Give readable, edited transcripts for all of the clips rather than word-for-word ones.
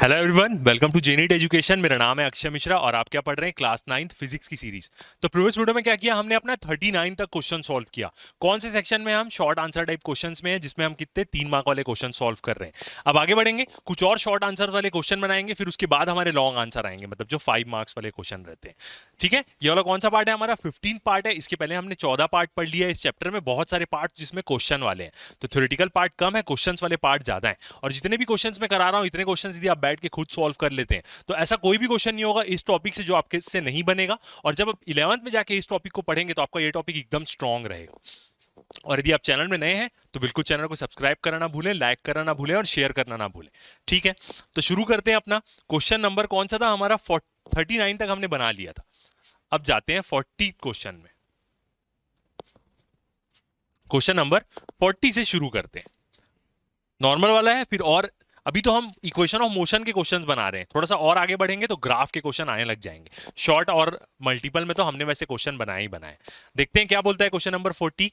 Hello everyone, welcome to जेनीट education. मेरा नाम है अक्षय मिश्रा और आप क्या पढ़ रहे हैं? क्लास 9th फिजिक्स की सीरीज। तो प्रीवियस वीडियो में क्या किया हमने? अपना 39 तक क्वेश्चन सॉल्व किया। कौन से सेक्शन में? हम शॉर्ट आंसर टाइप क्वेश्चंस में हैं, जिसमें हम कितने 3 मार्क वाले क्वेश्चन सॉल्व कर रहे हैं। अब आगे बढ़ेंगे, कुछ और शॉर्ट आंसर वाले क्वेश्चन बनाएंगे, फिर उसके बाद हमारे लॉन्ग आंसर आएंगे, मतलब जो 5 मार्क्स वाले क्वेश्चन रहते हैं। ठीक है, ये वाला कौन सा पार्ट है? हमारा 15 पार्ट है। इसके पहले हमने 14 पार्ट पढ़ लिया है। इस चैप्टर में बहुत सारे पार्ट जिसमें क्वेश्चन वाले हैं, तो थ्योरेटिकल पार्ट कम है, क्वेश्चंस वाले पार्ट ज्यादा है। और जितने भी क्वेश्चंस मैं करा रहा हूं, इतने क्वेश्चंस यदि आप बैठ के खुद सॉल्व कर लेते हैं तो ऐसा कोई भी क्वेश्चन नहीं होगा इस टॉपिक से जो आपके से नहीं बनेगा। और जब आप 11th में जाके इस टॉपिक को पढ़ेंगे तो आपका ये टॉपिक एकदम स्ट्रांग रहेगा। और यदि आप चैनल में नए हैं तो बिल्कुल चैनल को सब्सक्राइब करना ना भूलें, लाइक करना ना भूलें और शेयर करना ना भूलें। ठीक है, तो शुरू करते हैं। अपना क्वेश्चन नंबर कौन सा था हमारा? 39 तक हमने बना लिया था। अब जाते हैं 40 क्वेश्चन में। क्वेश्चन नंबर 40 से शुरू करते हैं। नॉर्मल वाला है, फिर और अभी तो हम इक्वेशन ऑफ मोशन के क्वेश्चंस बना रहे हैं। थोड़ा सा और आगे बढ़ेंगे तो ग्राफ के क्वेश्चन आने लग जाएंगे। शॉर्ट और मल्टीपल में तो हमने वैसे क्वेश्चन बनाए ही बनाए। देखते हैं क्या बोलता है question number 40।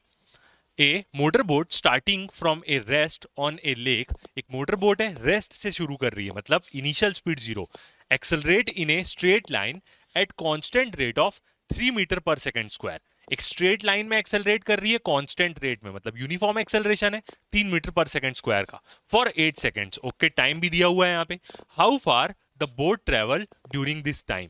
A motor boat starting from a rest on a lake. एक मोटर बोट है, रेस्ट से शुरू कर रही है, मतलब initial speed 0। Accelerate in a straight line at constant rate of 3 metre per second square. एक स्ट्रेट लाइन में एक्सेलरेट कर रही है कांस्टेंट रेट में, मतलब यूनिफॉर्म एक्सेलरेशन है 3 मीटर पर सेकंड स्क्वायर का, फॉर 8 सेकंड्स। ओके, टाइम भी दिया हुआ है यहाँ पे। How far the boat travel during this time.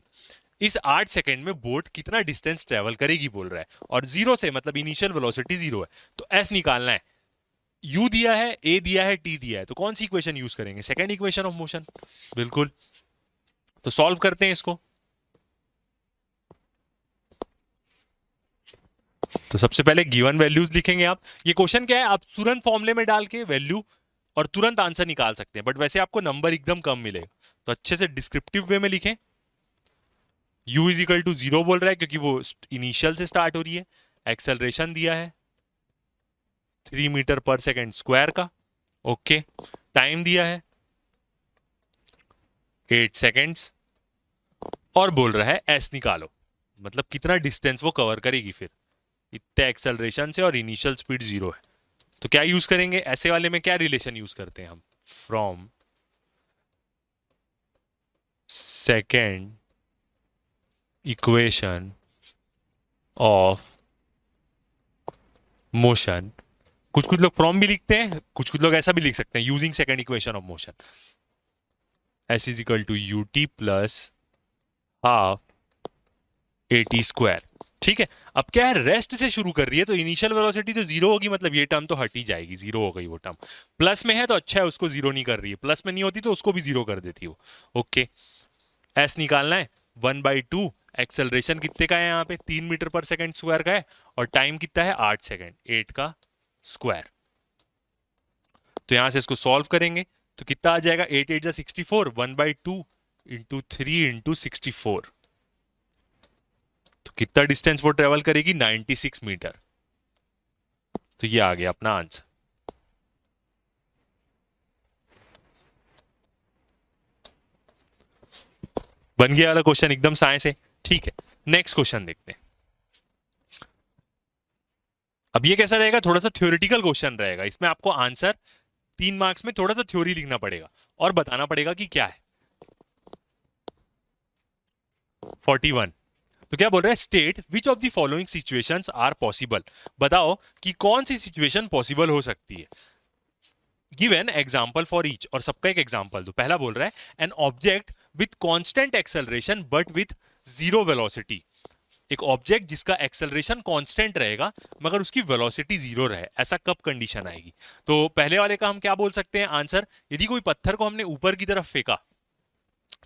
इस 8 सेकंड में बोट कितना डिस्टेंस ट्रेवल करेगी बोल रहा है, और 0 से मतलब इनिशियल वेलोसिटी 0 है, तो एस निकालना है। यू दिया है, ए दिया है, टी दिया है, तो कौन सी इक्वेशन यूज करेंगे? Second equation of motion. बिल्कुल, तो सॉल्व करते हैं इसको। तो सबसे पहले गिवन वैल्यूज लिखेंगे आप। ये क्वेश्चन क्या है, आप तुरंत फॉर्मूले में डाल के वैल्यू और तुरंत आंसर निकाल सकते हैं, बट वैसे आपको नंबर एकदम कम मिलेगा, तो अच्छे से डिस्क्रिप्टिव वे में लिखें। u इज इक्वल टू 0 बोल रहा है क्योंकि वो इनिशियल से स्टार्ट हो रही है। एक्सेलरेशन दिया है 3 मीटर पर सेकेंड स्क्वायर का। ओके, टाइम दिया है 8 सेकेंड्स और बोल रहा है एस निकालो, मतलब कितना डिस्टेंस वो कवर करेगी फिर इतने एक्सेलरेशन से, और इनिशियल स्पीड 0 है। तो क्या यूज करेंगे ऐसे वाले में? क्या रिलेशन यूज करते हैं हम? From second equation of motion. कुछ कुछ लोग फ्रॉम भी लिखते हैं, कुछ कुछ लोग ऐसा भी लिख सकते हैं, using second equation of motion. S is equal to u t plus half a t square. ठीक है, अब क्या है, रेस्ट से शुरू कर रही है तो इनिशियल वेलोसिटी तो 0 होगी, मतलब ये टर्म तो हट ही जाएगी, 0 हो गई वो टर्म। प्लस में है तो अच्छा है, उसको 0 नहीं कर रही है, प्लस में नहीं होती तो उसको भी 0 कर देती हो। ओके, एस निकालना है 1/2। एक्सेलरेशन कितने का है यहाँ पे? 3 मीटर पर सेकेंड स्क्वायर का है, और टाइम कितना है? 8 सेकेंड, 8 का स्क्वायर। तो यहां से इसको सॉल्व करेंगे तो कितना आ जाएगा? 8 8 64, 1/2 इंटू 3 इंटू 64। तो कितना डिस्टेंस वो ट्रेवल करेगी? 96 मीटर। तो ये आ गया अपना आंसर। बन गया वाला क्वेश्चन, एकदम साइंस है। ठीक है, नेक्स्ट क्वेश्चन देखते हैं। अब ये कैसा रहेगा? थोड़ा सा थ्योरेटिकल क्वेश्चन रहेगा। इसमें आपको आंसर 3 मार्क्स में थोड़ा सा थ्योरी लिखना पड़ेगा और बताना पड़ेगा कि क्या है। 41, तो क्या बोल रहा है? State which of the following situations are possible. बताओ कि कौन सी सिचुएशन पॉसिबल हो सकती है। Give an example for each, और सबका एक एग्जाम्पल दो। पहला बोल रहा है an object with constant acceleration but with 0 velocity. एक ऑब्जेक्ट जिसका एक्सेलरेशन कांस्टेंट रहेगा मगर उसकी वेलोसिटी 0 रहे, ऐसा कब कंडीशन आएगी? तो पहले वाले का हम क्या बोल सकते हैं आंसर? यदि कोई पत्थर को हमने ऊपर की तरफ फेंका,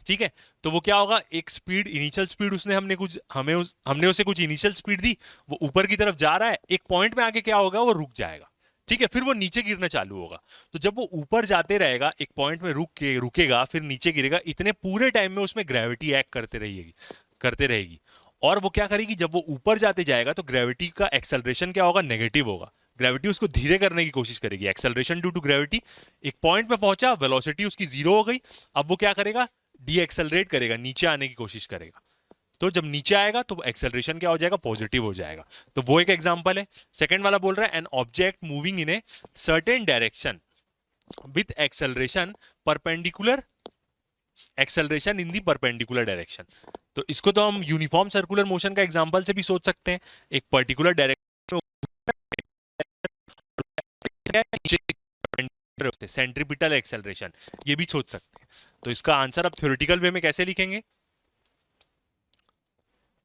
ठीक है, तो वो क्या होगा? एक स्पीड, इनिशियल स्पीड उसने हमने उसे कुछ इनिशियल स्पीड दी, वो ऊपर की तरफ जा रहा है, एक पॉइंट में आके क्या होगा? वो रुक जाएगा। ठीक है, फिर वो नीचे गिरना चालू होगा। तो जब वो ऊपर जाते रहेगा, एक पॉइंट में रुकेगा, फिर नीचे गिरेगा, इतने पूरे टाइम में उसमें ग्रेविटी एक्ट करते रहेगी। और वो क्या करेगी? जब वो ऊपर जाते जाएगा तो ग्रेविटी का एक्सेलरेशन क्या होगा? नेगेटिव होगा। ग्रेविटी उसको धीरे करने की कोशिश करेगी। एक्सेलरेशन ड्यू टू ग्रेविटी, एक पॉइंट पे पहुंचा, वेलोसिटी उसकी 0 हो गई। अब वो क्या करेगा? डी एक्सेलरेट करेगा, नीचे आने की कोशिश करेगा। तो जब नीचे आएगा तो एक्सेलरेशन क्या हो जाएगा? पॉजिटिव हो जाएगा। तो वो एक एग्जांपल है। सेकंड वाला बोल रहा है an object moving in a certain direction with acceleration perpendicular acceleration in the perpendicular direction. तो इसको तो हम यूनिफॉर्म सर्कुलर मोशन का एग्जांपल से भी सोच सकते हैं। एक पर्टिकुलर डायरेक्शन सेंट्रीपिटल एक्सेलरेशन, ये भी सोच सकते हैं। तो इसका आंसर अब थ्योरेटिकल वे में कैसे लिखेंगे?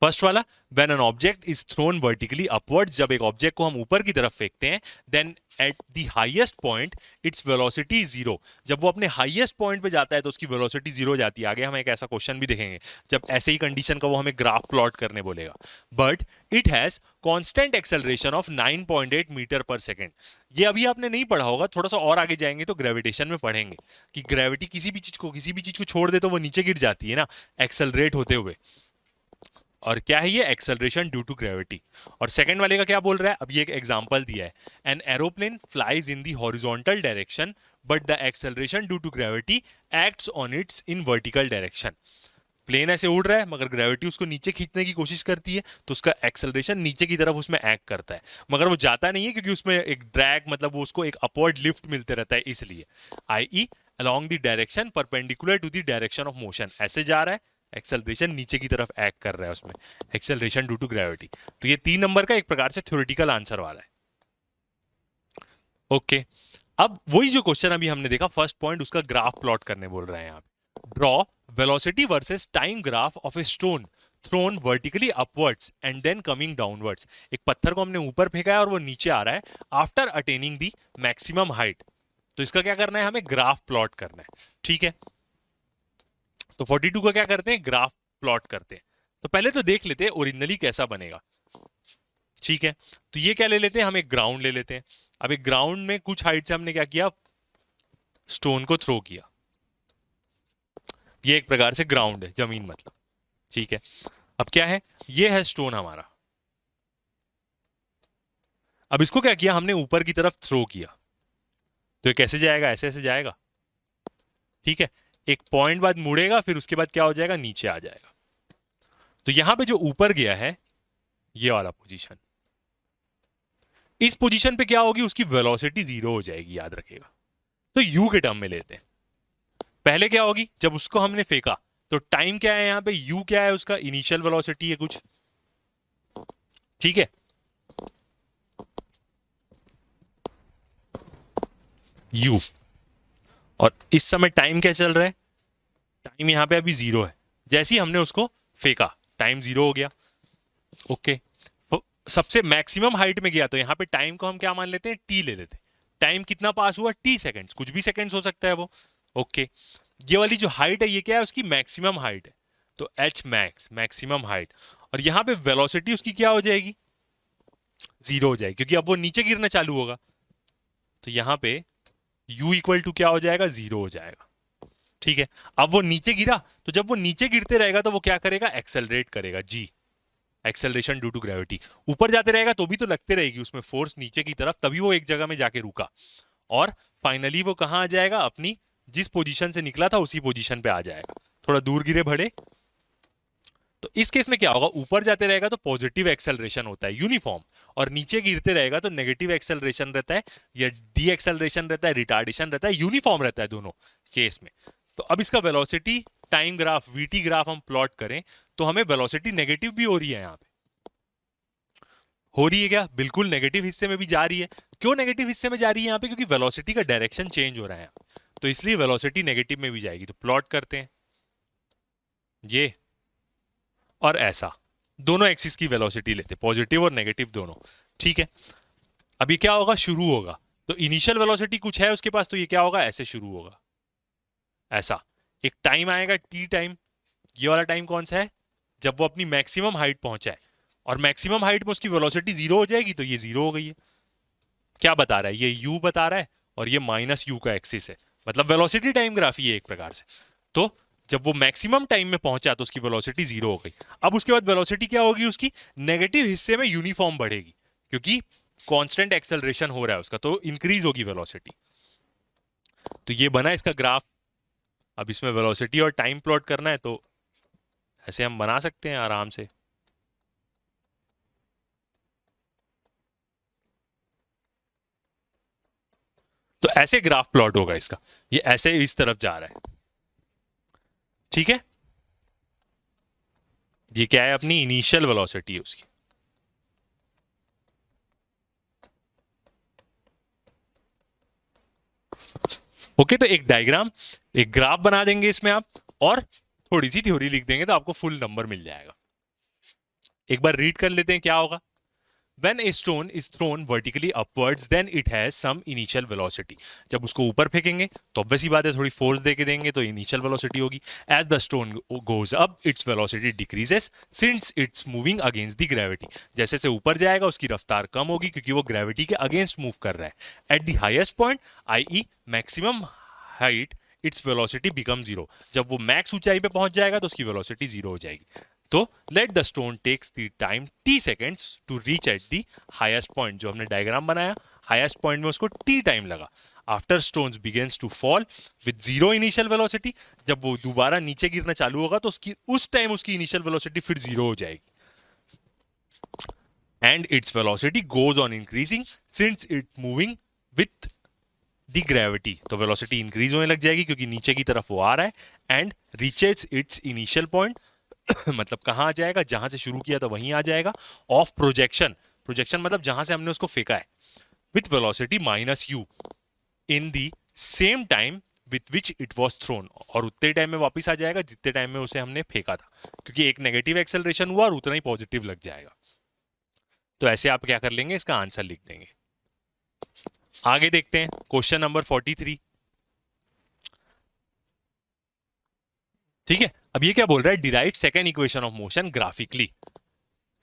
फर्स्ट वाला, when an object is throne vertically upwards, जब एक ऑब्जेक्ट को हम ऊपर की तरफ फेंकते हैं, then at the highest point its velocity is zero. जब वो अपने हाईएस्ट पॉइंट पे जाता है तो उसकी वेलोसिटी जीरो हो जाती है। आगे हम एक ऐसा क्वेश्चन भी देखेंगे जब ऐसे ही कंडीशन का वो हमें ग्राफ प्लॉट करने बोलेगा। But it has constant acceleration of 9.8 metre per second. ये अभी आपने नहीं पढ़ा होगा, थोड़ा सा और आगे जाएंगे तो ग्रेविटेशन में पढ़ेंगे कि ग्रेविटी किसी भी चीज को छोड़ दे तो वो नीचे गिर जाती है ना, एक्सेलरेट होते हुए। और क्या है ये? Acceleration due to gravity. और सेकंड वाले का क्या बोल रहा है? अब ये एक एग्जांपल दिया है, an aeroplane flies in the horizontal direction but the acceleration due to gravity acts on its in vertical direction. Plane ऐसे उड़ रहा है मगर ग्रेविटी उसको नीचे खींचने की कोशिश करती है, तो उसका एक्सेलरेशन नीचे की तरफ उसमें एक्ट करता है, मगर वो जाता नहीं है क्योंकि उसमें एक ड्रैग, मतलब वो उसको एक अपवर्ड लिफ्ट मिलते रहता है, इसलिए I along the direction perpendicular to the direction of motion, ऐसे जा रहा है, एक्सेलरेशन नीचे की तरफ एक्ट कर रहा है उसमें, एक्सेलरेशन ड्यू टू ग्रेविटी। तो ये 3 नंबर का एक प्रकार से थ्योरेटिकल आंसर वाला है। ओके, अब वही जो क्वेश्चन अभी हमने देखा फर्स्ट पॉइंट, उसका ग्राफ प्लॉट करने बोल रहे हैं यहाँ पे। Draw velocity versus time graph of a stone thrown vertically upwards and then coming downwards. एक पत्थर को हमने ऊपर फेंका है और वो नीचे आ रहा है after attaining the maximum height. तो इसका क्या करना है? हमें ग्राफ प्लॉट करना है। ठीक है, तो 42 का क्या करते हैं? ग्राफ प्लॉट करते हैं। तो पहले तो देख लेते हैं ओरिजिनली कैसा बनेगा। ठीक है, तो ये क्या ले लेते हैं? हम एक ग्राउंड ले लेते हैं। अब एक ग्राउंड में कुछ हाइट से हमने क्या किया? स्टोन को थ्रो किया। ये एक प्रकार से ग्राउंड है, जमीन मतलब। ठीक है, अब क्या है? ये है स्टोन हमारा। अब इसको क्या किया हमने? ऊपर की तरफ थ्रो किया। तो ये कैसे जाएगा? ऐसे ऐसे जाएगा। ठीक है, एक पॉइंट बाद मुड़ेगा, फिर उसके बाद क्या हो जाएगा? नीचे आ जाएगा। तो यहां पे जो ऊपर गया है ये वाला पोजीशन, इस पोजीशन पे क्या होगी? उसकी वेलोसिटी जीरो हो जाएगी, याद रखिएगा। तो यू के टर्म में लेते हैं। पहले क्या होगी? जब उसको हमने फेंका तो टाइम क्या है? यहां पे यू क्या है? उसका इनिशियल वेलोसिटी है कुछ। ठीक है, यू। और इस समय टाइम क्या चल रहा है? टाइम यहां पे अभी जीरो है। जैसे ही हमने उसको फेंका टाइम जीरो हो गया। ओके, सबसे मैक्सिमम हाइट में गया तो यहां पे टाइम को हम क्या मान लेते हैं? टी ले लेते हैं। टाइम कितना पास हुआ? टी सेकंड्स, कुछ भी सेकंड्स हो सकता है वो। ओके, ये वाली जो हाइट है ये क्या है? उसकी मैक्सिमम हाइट है, तो एच मैक्स, मैक्सिमम हाइट। और यहां पे वेलोसिटी उसकी क्या हो जाएगी? जीरो हो जाएगी, क्योंकि अब वो नीचे गिरना चालू होगा। तो यहां पे u इक्वल टू क्या हो जाएगा? जीरो हो जाएगा। ठीक है, अब वो नीचे गिरा, तो जब वो नीचे गिरते रहेगा तो वो क्या करेगा? एक्सेलरेट करेगा, जी, एक्सेलरेशन ड्यू टू ग्रेविटी। ऊपर जाते रहेगा तो भी तो लगते रहेगी उसमें फोर्स नीचे की तरफ, तभी वो एक जगह में जाके रुका। और फाइनली वो कहां आ जाएगा? अपनी जिस पोजीशन से निकला था उसी पोजीशन पे आ जाएगा। थोड़ा दूर गिरे भड़े। तो इस केस में क्या होगा? ऊपर जाते रहेगा तो पॉजिटिव एक्सेलरेशन होता है, यूनिफॉर्म, और नीचे गिरते रहेगा तो नेगेटिव एक्सेलरेशन रहता है, या डी एक्सेलरेशन रहता है, रिटार्डेशन रहता है, यूनिफॉर्म रहता है दोनों केस में। तो अब इसका velocity time graph, VT graph हम प्लॉट करें तो हमें वेलोसिटी नेगेटिव भी हो रही है। यहां पे हो रही है क्या? बिल्कुल नेगेटिव हिस्से में भी जा रही है। क्यों नेगेटिव हिस्से में जा रही है यहाँ पे? क्योंकि वेलोसिटी का डायरेक्शन चेंज हो रहा है, तो इसलिए वेलोसिटी नेगेटिव में भी जाएगी। तो प्लॉट करते हैं ये और ऐसा, दोनों एक्सिस की वेलोसिटी लेते, पॉजिटिव और नेगेटिव दोनों। ठीक है, अभी क्या होगा? शुरू होगा, तो इनिशियल वेलोसिटी कुछ है उसके पास, तो ये क्या होगा? ऐसे शुरू होगा, ऐसा। एक टाइम आएगा टी टाइम, ये वाला टाइम कौन सा है? जब वो अपनी मैक्सिमम हाइट पहुंचा है, और मैक्सिमम हाइट में उसकी वेलोसिटी जीरो हो जाएगी, तो ये जीरो हो गई है। क्या बता रहा है? ये यू बता रहा है, और ये माइनस यू का एक्सिस है, मतलब वेलोसिटी टाइम ग्राफ ही है एक प्रकार से। तो जब वो मैक्सिमम टाइम में पहुंचा तो उसकी वेलोसिटी जीरो हो गई। अब उसके बाद वेलोसिटी क्या होगी? उसकी नेगेटिव हिस्से में यूनिफॉर्म बढ़ेगी, क्योंकि कांस्टेंट एक्सेलरेशन हो रहा है उसका, तो इंक्रीज होगी वेलोसिटी। तो ये बना इसका ग्राफ। अब इसमें वेलोसिटी और टाइम प्लॉट करना है, तो ऐसे हम बना सकते हैं आराम से। तो ऐसे ग्राफ प्लॉट होगा इसका, ये ऐसे इस तरफ जा रहा है। ठीक है, ये क्या है, अपनी इनिशियल वेलोसिटी है उसकी। ओके, तो एक डायग्राम, एक ग्राफ बना देंगे इसमें आप, और थोड़ी सी थ्योरी लिख देंगे तो आपको फुल नंबर मिल जाएगा। एक बार रीड कर लेते हैं क्या होगा। When a stone is thrown vertically upwards, then it has some initial velocity. जब उसको ऊपर फेंकेंगे तो ऑब्वियस सी बात है, थोड़ी फोर्स देके देंगे तो इनिशियल वेलोसिटी होगी। As the stone goes up, its velocity decreases since it's moving against the gravity. जैसे से ऊपर जाएगा उसकी रफ्तार कम होगी क्योंकि वो ग्रेविटी के अगेंस्ट मूव कर रहा है। At the highest point, i.e. maximum height, its velocity become zero. जब वो मैक्स ऊंचाई पे पहुंच जाएगा तो उसकी वेलोसिटी जीरो हो जाएगी। तो let the stone takes the time t seconds to reach at the highest point. जो हमने डायग्राम बनाया, हाईएस्ट पॉइंट में उसको t टाइम लगा। After stones begins to fall with zero initial velocity, जब वो दोबारा नीचे गिरना चालू होगा तो उस टाइम उसकी इनिशियल वेलोसिटी फिर जीरो हो जाएगी। And its velocity goes on increasing since it moving with the gravity. तो वेलोसिटी इंक्रीज होने लग जाएगी क्योंकि नीचे की तरफ वो आ रहा है। And reaches it's initial point मतलब कहां आ जाएगा, जहां से शुरू किया था वहीं आ जाएगा। ऑफ प्रोजेक्शन, प्रोजेक्शन मतलब जहां से हमने उसको फेंका है, with velocity minus you in the same time with which it was throne. और उतने टाइम में वापस आ जाएगा जितने टाइम में उसे हमने फेंका था, क्योंकि एक नेगेटिव एक्सेलरेशन हुआ और उतना ही पॉजिटिव लग जाएगा। तो ऐसे आप क्या कर लेंगे, इसका आंसर लिख देंगे। आगे देखते हैं क्वेश्चन नंबर 43। ठीक है, अब ये क्या बोल रहा है, derive second equation of motion graphically.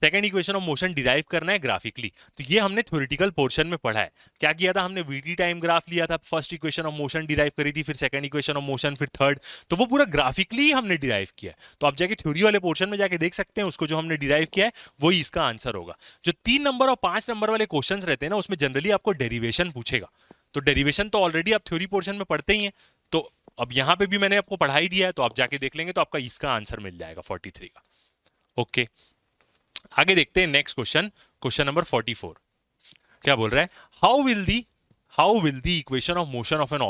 Second equation of motion derive करना है ग्राफिकली। तो ये हमने थ्योरेटिकल पोर्शन में पढ़ा है। क्या किया था हमने, वीटी टाइम ग्राफ लिया था, first equation of motion derive करी थी, फिर सेकंड इक्वेशन ऑफ मोशन, फिर थर्ड। तो वो पूरा ग्राफिकली ही हमने डिराइव किया है। तो आप जाके थ्योरी वाले पोर्शन में जाके देख सकते हैं, उसको जो हमने डिराइव किया है वही इसका आंसर होगा। जो 3 नंबर और 5 नंबर वाले क्वेश्चन रहते हैं ना, उसमें जनरली आपको डेरिवेशन पूछेगा। तो डेरिवेशन तो ऑलरेडी आप थ्योरी पोर्शन में पढ़ते ही हैं, तो अब यहां पे भी मैंने आपको पढ़ाई दिया है, तो आप जाके देख लेंगे तो आपका इसका आंसर मिल जाएगा 43 का। ओके, आगे देखते हैं नेक्स्ट क्वेश्चन, क्वेश्चन नंबर 44। क्या बोल रहा है, how will the equation of motion of an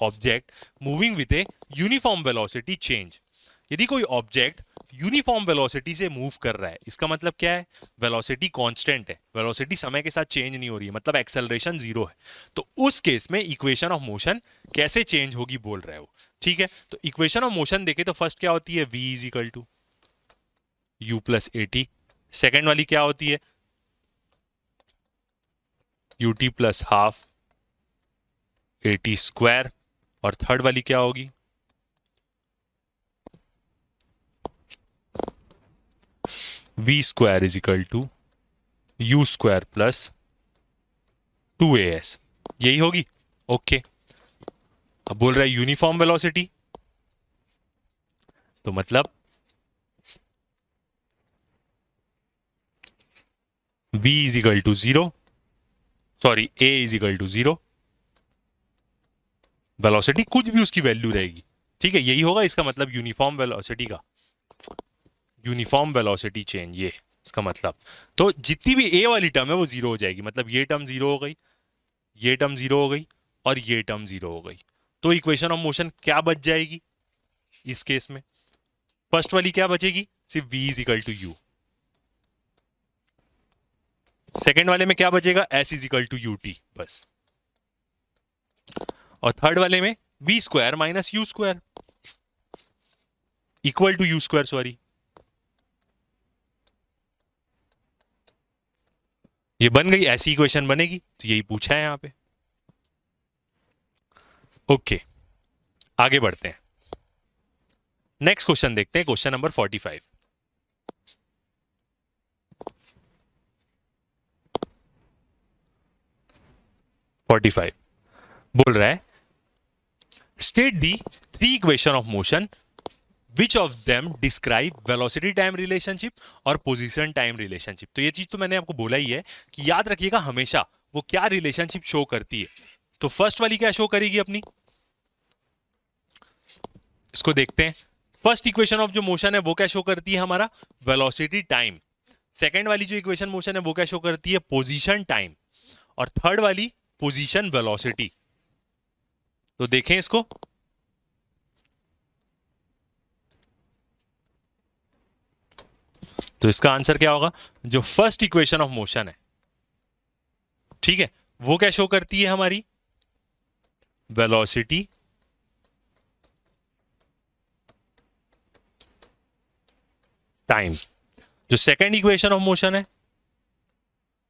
object moving with a uniform velocity change. यदि कोई ऑब्जेक्ट यूनिफॉर्म वेलोसिटी से मूव कर रहा है, इसका मतलब क्या है, वेलोसिटी कांस्टेंट है, वेलोसिटी समय के साथ चेंज नहीं हो रही है, मतलब एक्सेलरेशन जीरो है। तो उस केस में इक्वेशन ऑफ मोशन कैसे चेंज होगी बोल रहा है वो। ठीक है, तो इक्वेशन ऑफ मोशन देखे तो फर्स्ट क्या होती है, v is equal to u plus a t. Second वाली क्या होती है, u t plus half a t square. और थर्ड वाली क्या होगी, v square is equal to u square plus 2as। यही होगी। ओके, अब बोल रहा है यूनिफॉर्म वेलोसिटी, तो मतलब v is equal to 0, sorry a is equal to 0, velocity कुछ भी उसकी वैल्यू रहेगी। ठीक है, यही होगा इसका मतलब यूनिफॉर्म वेलोसिटी का, यूनिफॉर्म वेलोसिटी चेंज, ये इसका मतलब। तो जितनी भी ए वाली टर्म है वो जीरो हो जाएगी, मतलब ये टर्म जीरो हो गई, ये टर्म जीरो हो गई और ये टर्म जीरो हो गई। तो इक्वेशन ऑफ मोशन क्या बच जाएगी इस केस में, फर्स्ट वाली क्या बचेगी, सिर्फ v is equal to u. Second वाले में क्या बचेगा, s is equal to u t बस। और थर्ड वाले में v square minus u square equal to u square, sorry. ये बन गई, ऐसी इक्वेशन बनेगी, तो यही पूछा है यहां पे। ओके, आगे बढ़ते हैं, नेक्स्ट क्वेश्चन देखते हैं, क्वेश्चन नंबर 45। बोल रहा है, state the 3 equation of motion which of them describe velocity time relationship और पोजीशन टाइम रिलेशनशिप। तो ये चीज तो मैंने आपको बोला ही है कि याद रखिएगा हमेशा वो क्या रिलेशनशिप शो करती है। तो फर्स्ट वाली क्या शो करेगी अपनी, इसको देखते हैं। फर्स्ट इक्वेशन ऑफ जो मोशन है वो क्या शो करती है, हमारा वेलोसिटी टाइम। सेकेंड वाली जो इक्वेशन मोशन है वो क्या शो करती है, पोजीशन टाइम। और थर्ड वाली पोजीशन वेलोसिटी। तो देखें इसको, तो इसका आंसर क्या होगा? जो फर्स्ट इक्वेशन ऑफ मोशन है, ठीक है, वो क्या शो करती है हमारी? Velocity time. जो सेकेंड इक्वेशन ऑफ मोशन है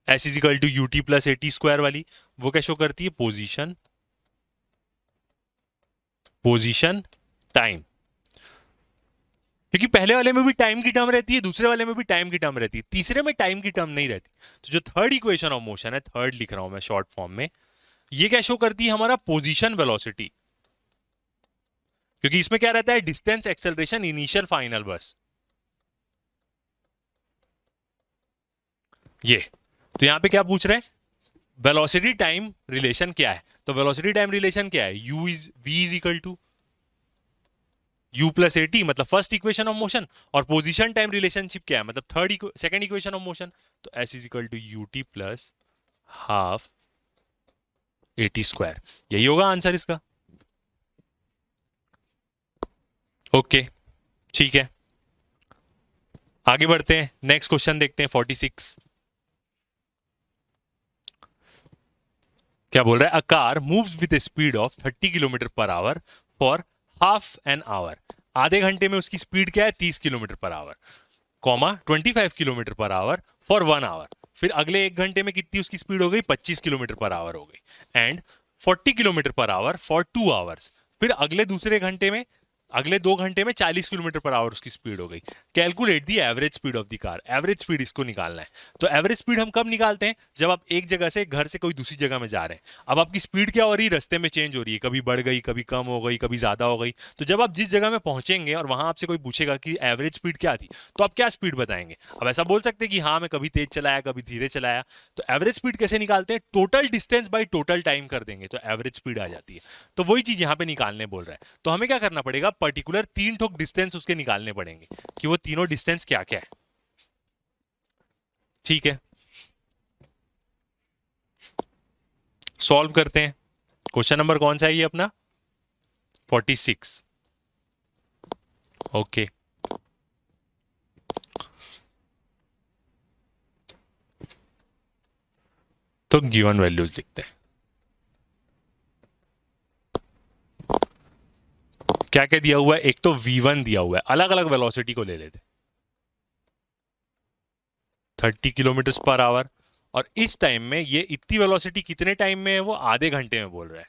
s is equal to u t plus a t square वाली, वो क्या शो करती है? Position time. क्योंकि पहले वाले में भी टाइम की टर्म रहती है, दूसरे वाले में भी टाइम की टर्म रहती है, तीसरे में टाइम की टर्म नहीं रहती। तो जो थर्ड इक्वेशन ऑफ मोशन है, थर्ड लिख रहा हूं मैं शॉर्ट फॉर्म में, ये क्या शो करती है? हमारा पोजीशन वेलोसिटी। क्योंकि इसमें क्या रहता है? डिस्टेंस, एक्सेलरेशन, इनिशियल, फाइनल, बस ये। तो यहां पे क्या पूछ रहे हैं? वेलोसिटी टाइम रिलेशन क्या है? तो वेलोसिटी टाइम रिलेशन क्या है? v is equal to u plus a t, मतलब फर्स्ट इक्वेशन ऑफ मोशन। और पोजीशन टाइम रिलेशनशिप क्या है? मतलब सेकंड इक्वेशन ऑफ मोशन। तो s is equal to u t plus half a t square. यही होगा आंसर इसका। Okay, ठीक है, आगे बढ़ते हैं, नेक्स्ट क्वेश्चन देखते हैं 46। क्या बोल रहा है? A car moves with speed of 30 kilometre per hour for half an hour. आधे घंटे में उसकी स्पीड क्या है? 30 kilometre per hour, comma 25 kilometre per hour for 1 hour. फिर अगले 1 घंटे में कितनी उसकी स्पीड हो गई? 25 किलोमीटर पर आवर हो गई। And 40 kilometre per hour for 2 hours. फिर अगले 2 घंटे में 40 किलोमीटर पर आवर उसकी स्पीड हो गई। Calculate the average speed of the car. Average speed इसको निकालना है। तो एवरेज स्पीड हम कब निकालते हैं? जब आप एक जगह से, घर से कोई दूसरी जगह में जा रहे हैं। अब आपकी स्पीड क्या हो रही है? रास्ते में चेंज हो रही है, कभी बढ़ गई, कभी कम हो गई, कभी ज्यादा हो गई। तो जब आप जिस जगह में पहुंचेंगे और वहां आपसे कोई पूछेगा कि एवरेज स्पीड क्या थी, तो आप क्या स्पीड बताएंगे? अब ऐसा बोल सकते हैं कि हाँ, मैं कभी तेज चलाया, कभी धीरे चलाया। तो एवरेज स्पीड कैसे निकालते हैं? Total distance by total time कर देंगे तो एवरेज स्पीड आ जाती है। तो वही चीज यहां पे निकालने बोल रहा है। तो हमें क्या करना पड़ेगा? पर्टिकुलर 3 ठोक डिस्टेंस उसके निकालने पड़ेंगे कि वो तीनों डिस्टेंस क्या क्या है। ठीक है, सॉल्व करते हैं। क्वेश्चन नंबर कौन सा है ये अपना? 46। ओके, तो गिवन वैल्यूज लिखते हैं। क्या क्या दिया हुआ है? एक तो v1 दिया हुआ है, अलग अलग वेलोसिटी को ले लेते, 30 किलोमीटर पर आवर। और इस टाइम में ये इतनी वेलोसिटी कितने टाइम में है? वो आधे घंटे में बोल रहा है।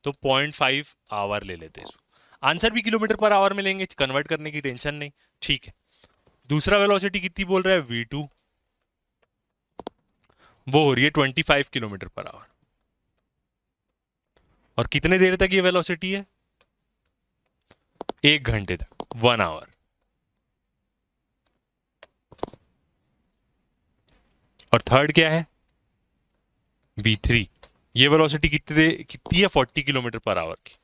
तो 0.5 आवर ले लेते हैं इसको। आंसर भी किलोमीटर पर आवर में लेंगे, कन्वर्ट करने की टेंशन नहीं। ठीक है, दूसरा वेलोसिटी कितनी बोल रहा है? v2, वो हो रही है 25 किलोमीटर पर आवर। और कितने देर तक ये वेलोसिटी है? 1 घंटे तक, 1 आवर। और थर्ड क्या है? v3, ये वेलोसिटी कितनी है? 40 किलोमीटर पर आवर की।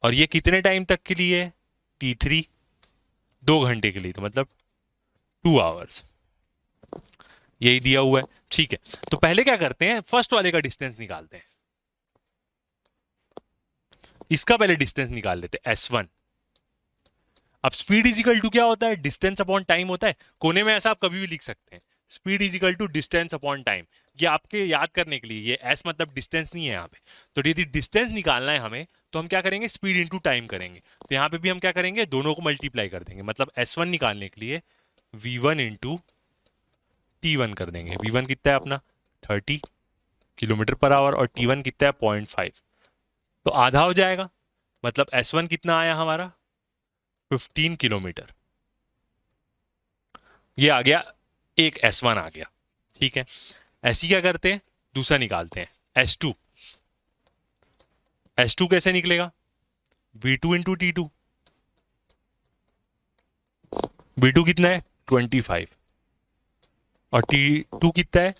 और ये कितने टाइम तक के लिए है? t3, 2 घंटे के लिए, तो मतलब 2 आवर्स। यही दिया हुआ है। ठीक है, तो पहले क्या करते हैं? फर्स्ट वाले का डिस्टेंस निकालते हैं। इसका पहले डिस्टेंस निकाल लेते हैं, s1। अब स्पीड इज इक्वल टू क्या होता है? डिस्टेंस अपॉन टाइम होता है। कोने में ऐसा आप कभी भी लिख सकते हैं, speed is equal to distance upon time. ये आपके याद करने के लिए, ये एस मतलब डिस्टेंस नहीं है यहाँ पे। तो यदि डिस्टेंस निकालना है हमें, तो हम क्या करेंगे? स्पीड इंटू टाइम करेंगे। तो यहाँ पे भी हम क्या करेंगे? दोनों को मल्टीप्लाई कर देंगे। मतलब s1 निकालने के लिए v1 इंटू t1 कर देंगे। v1 कितना है अपना? 30 किलोमीटर पर आवर, और t1 कितना है? 0.5। तो आधा हो जाएगा। मतलब s1 कितना आया हमारा? 15 किलोमीटर। ये आ गया, एक s1 आ गया। ठीक है, ऐसी क्या करते हैं? दूसरा निकालते हैं, s2। s2 कैसे निकलेगा? v2 into t2। v2 कितना है? 25। और t2 कितना है?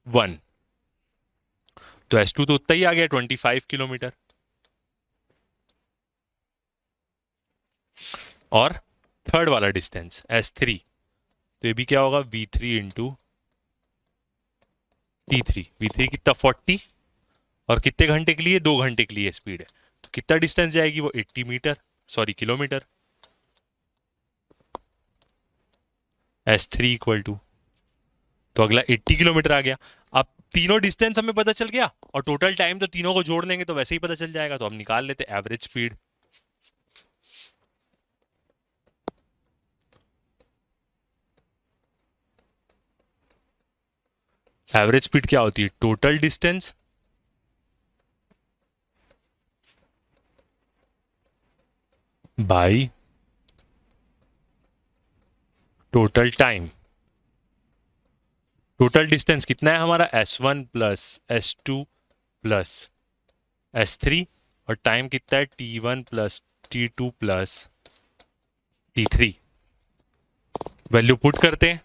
1। तो s2 तो उतना ही आ गया, 25 किलोमीटर। और थर्ड वाला डिस्टेंस s3, तो ये भी क्या होगा? v3 into t3। v3 कितना? 40। और कितने घंटे के लिए? 2 घंटे के लिए स्पीड है। तो कितना डिस्टेंस जाएगी वो? 80 metre, sorry kilometre. S3 equal to, तो अगला 80 किलोमीटर आ गया। अब तीनों डिस्टेंस हमें पता चल गया और टोटल टाइम तो तीनों को जोड़ लेंगे तो वैसे ही पता चल जाएगा, तो हम निकाल लेते एवरेज स्पीड। एवरेज स्पीड क्या होती है? Total distance by total time. Total distance कितना है हमारा? S1 plus S2 plus S3, और टाइम कितना है? T1 plus T2 plus T3। Value put करते हैं,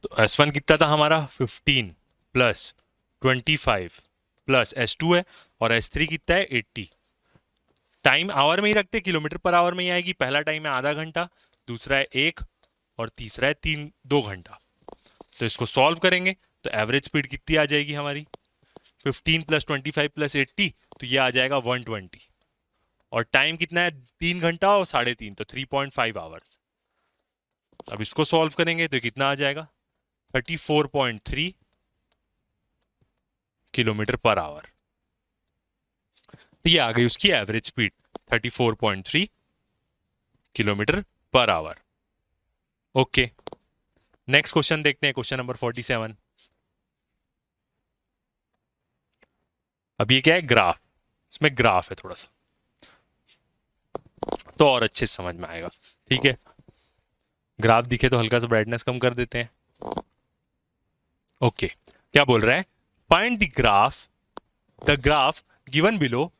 तो S1 कितना था हमारा? 15 प्लस 25 प्लस S2 है, और S3 कितना है? 80। टाइम आवर में ही रखते, किलोमीटर पर आवर में ही आएगी। पहला टाइम है आधा घंटा, दूसरा है 1, और तीसरा है 2 घंटा। तो इसको सॉल्व करेंगे तो एवरेज स्पीड कितनी आ जाएगी हमारी? 15 प्लस 25 प्लस 80, तो ये आ जाएगा 120। और टाइम कितना है? 3 घंटा और 3.5, तो 3.5 आवर्स। अब इसको सॉल्व करेंगे तो कितना आ जाएगा? 34.3 किलोमीटर पर आवर। तो ये आ गई उसकी average speed, 34.3 kilometre per our. Okay, next question देखते हैं, क्वेश्चन नंबर 47। अब ये क्या है? ग्राफ। इसमें ग्राफ है थोड़ा सा, तो और अच्छे से समझ में आएगा। ठीक है, ग्राफ दिखे तो हल्का सा ब्राइटनेस कम कर देते हैं। ओके, क्या बोल रहा है? Find the graph given below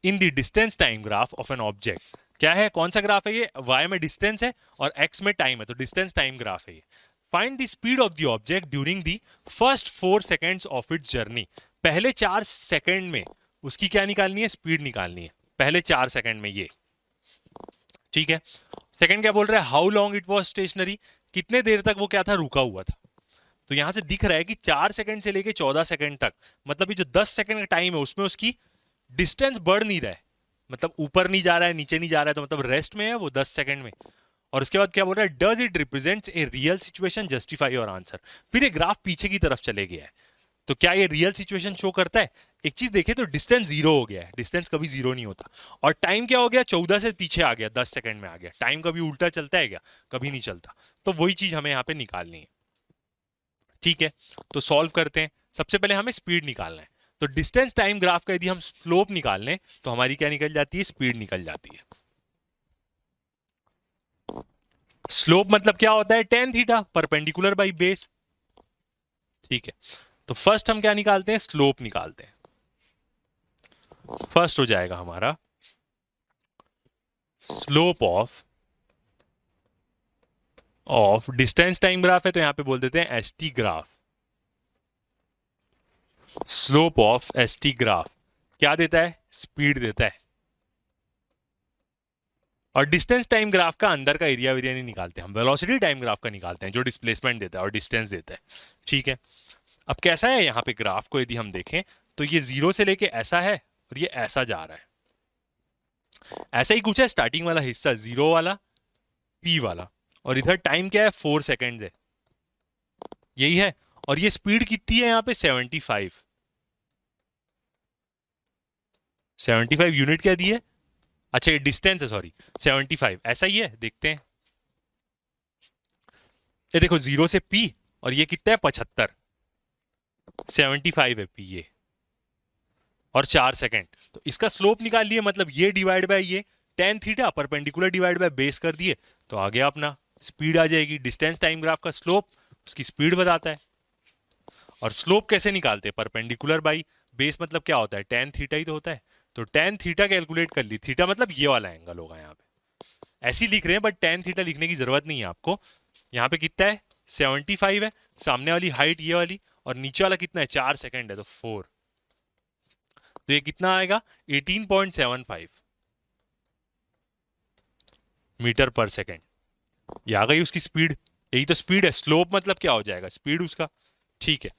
in the distance time graph of an object. क्या है? कौन सा ग्राफ है ये? y में डिस्टेंस है और x में टाइम है, तो डिस्टेंस टाइम ग्राफ है ये। Find the speed of the object during the first 4 seconds of its journey. पहले 4 सेकेंड में उसकी क्या निकालनी है? स्पीड निकालनी है, पहले 4 सेकेंड में ये। ठीक है, सेकेंड क्या बोल रहा है? How long it was stationary, कितने देर तक वो क्या था? रुका हुआ था। तो यहां से दिख रहा है कि 4 सेकंड से लेके 14 सेकंड तक, मतलब ये जो 10 सेकंड का टाइम है उसमें उसकी डिस्टेंस बढ़ नहीं रहा है, मतलब ऊपर नहीं जा रहा है, नीचे नहीं जा रहा है, तो मतलब रेस्ट में है वो 10 सेकंड में। और उसके बाद क्या बोल रहा है? Does it represents a real situation, justify your answer. फिर ये ग्राफ पीछे की तरफ चले गया है, तो क्या ये रियल सिचुएशन शो करता है? एक चीज देखे तो डिस्टेंस जीरो हो गया है, डिस्टेंस कभी जीरो नहीं होता। और टाइम क्या हो गया? 14 से पीछे आ गया, 10 सेकंड में आ गया। टाइम कभी उल्टा चलता है क्या? कभी नहीं चलता। तो वही चीज हमें यहाँ पे निकालनी है। ठीक है, तो सॉल्व करते हैं। सबसे पहले हमें स्पीड निकालना है, तो डिस्टेंस टाइम ग्राफ का यदि हम स्लोप निकाल लें तो हमारी क्या निकल जाती है? स्पीड निकल जाती है। स्लोप मतलब क्या होता है? tan theta perpendicular by base. ठीक है, तो फर्स्ट हम क्या निकालते हैं? स्लोप निकालते हैं। फर्स्ट हो जाएगा हमारा slope of distance time graph है, तो यहां पे बोल देते हैं ST graph. Slope of ST graph क्या देता है? स्पीड देता है। और डिस्टेंस टाइम ग्राफ का अंदर का एरिया वेरिया नहीं निकालते, हम वेलोसिटी टाइम ग्राफ का निकालते हैं, जो डिस्प्लेसमेंट देता है और डिस्टेंस देता है। ठीक है, अब कैसा है यहाँ पे ग्राफ को यदि हम देखें तो ये 0 से लेके ऐसा है और ये ऐसा जा रहा है, ऐसा ही कुछ है। स्टार्टिंग वाला हिस्सा 0 वाला, P वाला, और इधर टाइम क्या है? 4 सेकेंड है, यही है। और ये स्पीड कितनी है यहाँ पे? 75 यूनिट क्या दी है? अच्छा ये डिस्टेंस है, सॉरी 75, ऐसा ही है, देखते हैं। ये देखो 0 से P, और ये कितना है? 75, 75 है P ये, और 4 सेकेंड। तो इसका स्लोप निकाल लिए, मतलब ये डिवाइड बाय ये tan theta perpendicular divide by base कर दिए, तो आ गया अपना स्पीड आ जाएगी। डिस्टेंस टाइम ग्राफ का स्लोप उसकी स्पीड बताता है। और स्लोप कैसे निकालते हैं? परपेंडिकुलर बाई बेस, मतलब क्या होता है? tan थीटा ही तो होता है। तो tan थीटा कैलकुलेट कर ली, थीटा मतलब ये वाला एंगल होगा यहाँ पे, ऐसे लिख रहे हैं, बट tan थीटा लिखने की जरूरत नहीं है आपको। यहाँ पे कितना है? 75 है, सामने वाली हाइट ये वाली, और नीचे वाला कितना है? 4 सेकेंड है, तो 4। तो ये कितना आएगा? 18.75 मीटर पर सेकेंड। ये आ गई उसकी स्पीड, यही तो स्पीड है। स्लोप मतलब क्या हो जाएगा? स्पीड उसका। ठीक है,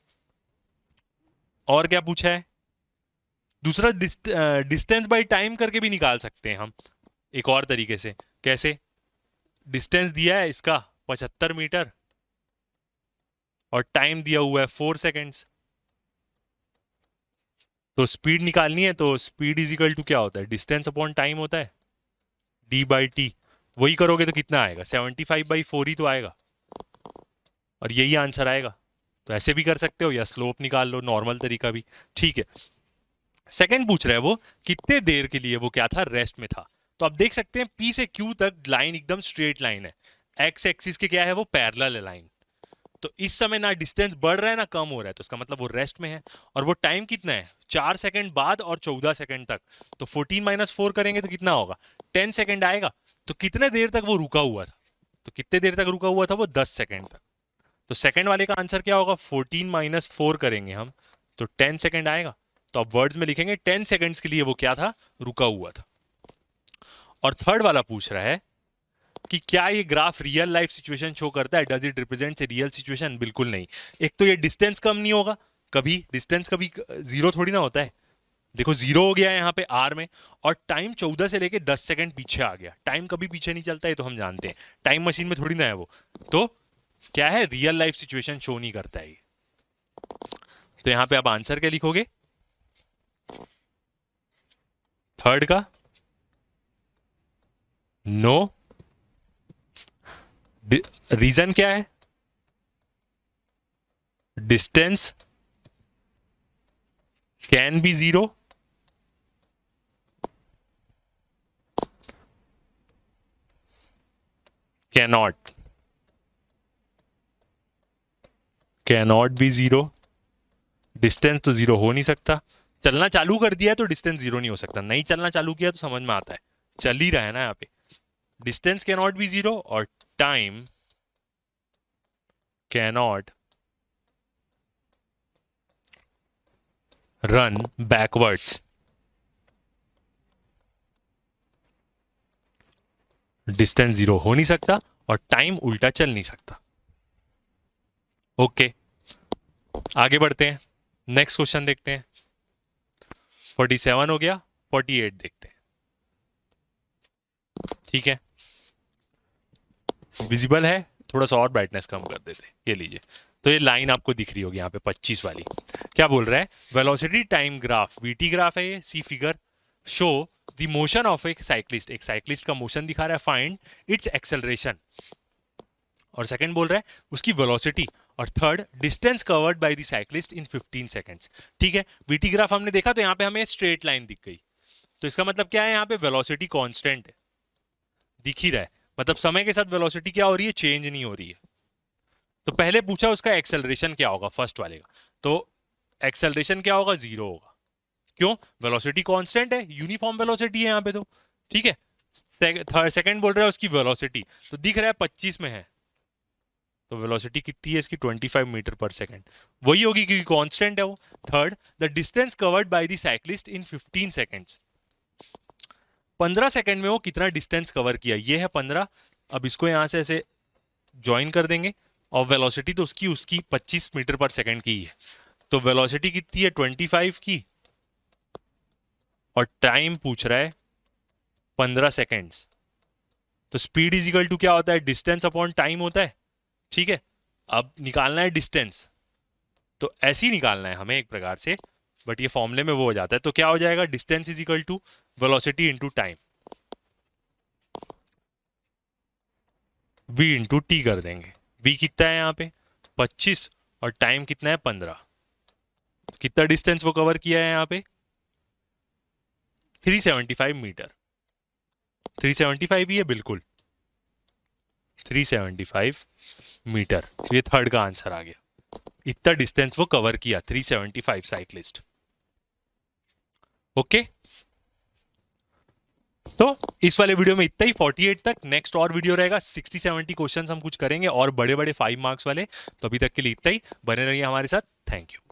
और क्या पूछा है? दूसरा डिस्टेंस बाय टाइम करके भी निकाल सकते हैं हम, एक और तरीके से। कैसे? डिस्टेंस दिया है इसका 75 मीटर और टाइम दिया हुआ है 4 सेकेंड्स। तो स्पीड निकालनी है, तो स्पीड इज इक्वल टू क्या होता है, डिस्टेंस अपॉन टाइम होता है, d/t। वही करोगे तो कितना आएगा, 75/4 ही तो आएगा, और यही आंसर आएगा। तो ऐसे भी कर सकते हो या स्लोप निकाल लो, नॉर्मल तरीका भी ठीक है। सेकंड पूछ रहा है वो कितने देर के लिए वो क्या था, रेस्ट में था। तो आप देख सकते हैं P से Q तक लाइन एकदम स्ट्रेट लाइन है, एक्स एक्सिस के क्या है वो पैरेलल है लाइन। तो इस समय ना डिस्टेंस बढ़ रहा है ना कम हो रहा है, तो इसका मतलब वो रेस्ट में है। और वो टाइम कितना है, 4 सेकंड बाद और 14 सेकंड तक। तो 14 - 4 करेंगे तो कितना होगा, 10 सेकंड आएगा। तो कितने देर तक वो रुका हुआ था, तो कितने देर तक रुका हुआ था वो 10 सेकंड तक। तो सेकंड वाले का आंसर क्या होगा, 14 - 4 करेंगे हम तो 10 सेकंड आएगा। तो आप वर्ड्स में लिखेंगे 10 सेकंड्स के लिए वो क्या था, रुका हुआ था। और थर्ड वाला पूछ रहा है कि क्या ये graph real life situation show करता है, does it represent a real situation. बिल्कुल नहीं। एक तो ये डिस्टेंस कम नहीं होगा कभी, डिस्टेंस कभी जीरो थोड़ी ना होता है। देखो जीरो हो गया है यहाँ पे आर में, और टाइम 14 से लेके 10 सेकंड पीछे आ गया। टाइम कभी पीछे नहीं चलता है, तो हम जानते हैं, टाइम मशीन में थोड़ी ना है वो। तो क्या है, रियल लाइफ सिचुएशन शो नहीं करता है। तो यहां पे आप आंसर क्या लिखोगे, थर्ड का नो। रीजन क्या है, distance can be zero, cannot be zero. Distance तो जीरो हो नहीं सकता, चलना चालू कर दिया है तो डिस्टेंस जीरो नहीं हो सकता, नहीं चलना चालू किया तो समझ में आता है, चल ही रहा है ना यहाँ पे। डिस्टेंस कैनॉट बी जीरो और time cannot run backwards. Distance zero हो नहीं सकता और टाइम उल्टा चल नहीं सकता। ओके, आगे बढ़ते हैं, नेक्स्ट क्वेश्चन देखते हैं। 47 हो गया, 48 देखते हैं। ठीक है, विजिबल है, थोड़ा सा और ब्राइटनेस कम कर देते हैं, ये लीजिए। तो ये लाइन आपको दिख रही होगी यहाँ पे 25 वाली। क्या बोल रहा है, velocity time graph, VT graph है ये, see figure, show the motion of एक साइक्लिस्ट, एक साइक्लिस्ट का मोशन दिखा रहा है, फाइंड इट्स एक्सेलरेशन। और सेकंड बोल रहा है उसकी वेलोसिटी, और third distance covered by the cyclist in 15 seconds. ठीक है, वीटी ग्राफ हमने देखा तो यहाँ पे हमें स्ट्रेट लाइन दिख गई, तो इसका मतलब क्या है, यहाँ पे वेलोसिटी कांस्टेंट है, दिख ही रहा है, मतलब समय के साथ वेलोसिटी क्या हो रही है, चेंज नहीं हो रही है। तो पहले पूछा उसका एक्सेलरेशन क्या होगा, फर्स्ट वाले का, तो एक्सेलरेशन क्या होगा, जीरो होगा। क्यों, वेलोसिटी कांस्टेंट है, यूनिफॉर्म वेलोसिटी है यहाँ पे तो। ठीक है, सेकंड बोल रहा है उसकी वेलोसिटी, तो दिख रहा है 25 में है, तो वेलोसिटी कितनी है इसकी, 25 मीटर पर सेकंड, वही होगी क्योंकि कांस्टेंट है वो। Third, the distance covered by the cyclist in 15 seconds, 15 second में वो कितना डिस्टेंस कवर किया, ये है 15। अब इसको यहां से ऐसे ज्वाइन कर देंगे, और वेलोसिटी तो उसकी 25 मीटर पर सेकंड की है, तो वेलोसिटी कितनी है 25 की, और टाइम पूछ रहा है 15 सेकेंड्स। तो स्पीड इज इक्वल टू क्या होता है, डिस्टेंस अपॉन टाइम होता है। ठीक है, अब निकालना है डिस्टेंस, तो ऐसे ही निकालना है हमें एक प्रकार से, बट ये फॉर्मूले में वो हो जाता है। तो क्या हो जाएगा, distance is equal to velocity into time, v into t कर देंगे। v कितना है यहाँ पे 25 और टाइम कितना है 15, कितना डिस्टेंस वो कवर किया है यहाँ पे 375 मीटर, 375 ही है बिल्कुल, 375 मीटर। तो ये थर्ड का आंसर आ गया, इतना डिस्टेंस वो कवर किया 375 साइक्लिस्ट। ओके, तो इस वाले वीडियो में इतना ही, 48 तक। नेक्स्ट और वीडियो रहेगा 60-70 क्वेश्चंस हम कुछ करेंगे और बड़े बड़े 5 मार्क्स वाले। तो अभी तक के लिए इतना ही, बने रहिए हमारे साथ, थैंक यू।